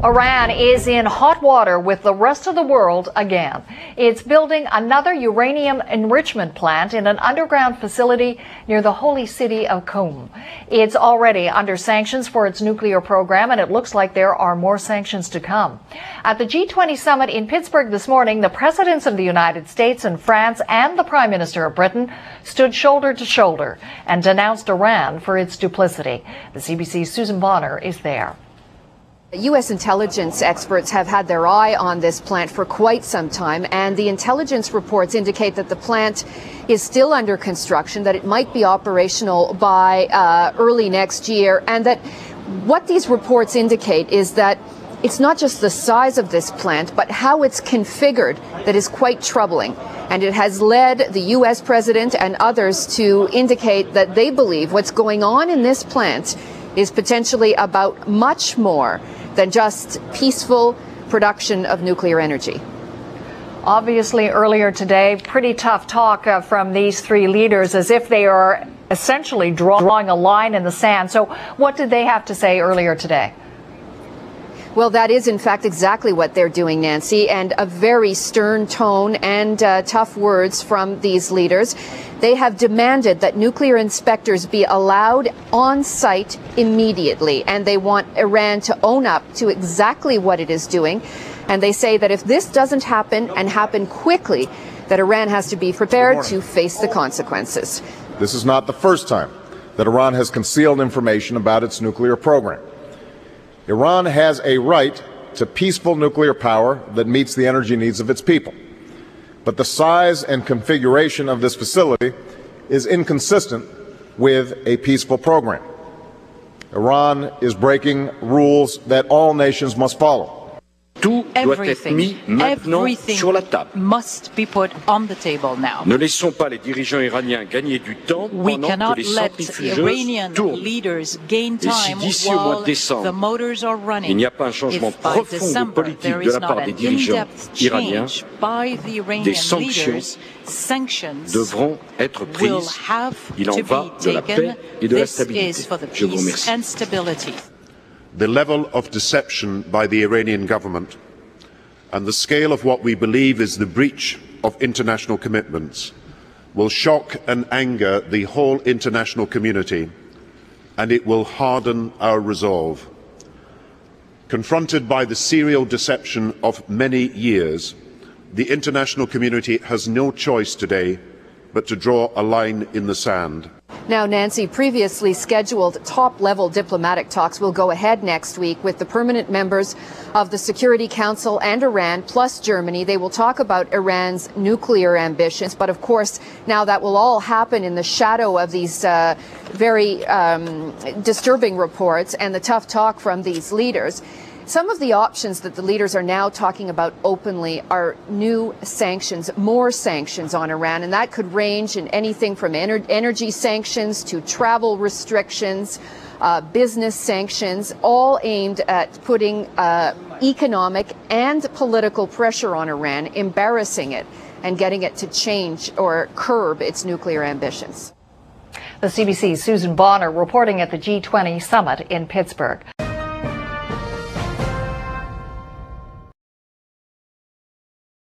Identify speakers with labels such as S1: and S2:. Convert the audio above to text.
S1: Iran is in hot water with the rest of the world again. It's building another uranium enrichment plant in an underground facility near the holy city of Qom. It's already under sanctions for its nuclear program, and it looks like there are more sanctions to come. At the G20 summit in Pittsburgh this morning, the presidents of the United States and France and the Prime Minister of Britain stood shoulder to shoulder and denounced Iran for its duplicity. The CBC's Susan Bonner is there.
S2: U.S. intelligence experts have had their eye on this plant for quite some time, and the intelligence reports indicate that the plant is still under construction, that it might be operational by early next year, and that what these reports indicate is that it's not just the size of this plant, but how it's configured that is quite troubling. And it has led the U.S. president and others to indicate that they believe what's going on in this plant is potentially about much more than just peaceful production of nuclear energy.
S1: Obviously, earlier today, pretty tough talk from these three leaders, as if they are essentially drawing a line in the sand. So what did they have to say earlier today?
S2: Well, that is, in fact, exactly what they're doing, Nancy, and a very stern tone and tough words from these leaders. They have demanded that nuclear inspectors be allowed on site immediately, and they want Iran to own up to exactly what it is doing. And they say that if this doesn't happen and happen quickly, that Iran has to be prepared to face the consequences.
S3: This is not the first time that Iran has concealed information about its nuclear program. Iran has a right to peaceful nuclear power that meets the energy needs of its people. But the size and configuration of this facility is inconsistent with a peaceful program. Iran is breaking rules that all nations must follow.
S4: Everything must be put on the table now.
S5: Ne laissons pas les dirigeants iraniens gagner du temps pendant que les centrifugeuses tournent. Et si d'ici au mois de décembre, il n'y a pas un changement profond de politique de la part des dirigeants iraniens, des sanctions devront être prises. Il en va de la paix et de la stabilité. Je vous remercie.
S6: The level of deception by the Iranian government and the scale of what we believe is the breach of international commitments will shock and anger the whole international community, and it will harden our resolve. Confronted by the serial deception of many years, the international community has no choice today but to draw a line in the sand.
S2: Now, Nancy, previously scheduled top-level diplomatic talks will go ahead next week with the permanent members of the Security Council and Iran, plus Germany. They will talk about Iran's nuclear ambitions. But, of course, now that will all happen in the shadow of these very disturbing reports and the tough talk from these leaders. Some of the options that the leaders are now talking about openly are new sanctions, more sanctions on Iran, and that could range in anything from energy sanctions to travel restrictions, business sanctions, all aimed at putting economic and political pressure on Iran, embarrassing it and getting it to change or curb its nuclear ambitions.
S1: The CBC's Susan Bonner reporting at the G20 summit in Pittsburgh.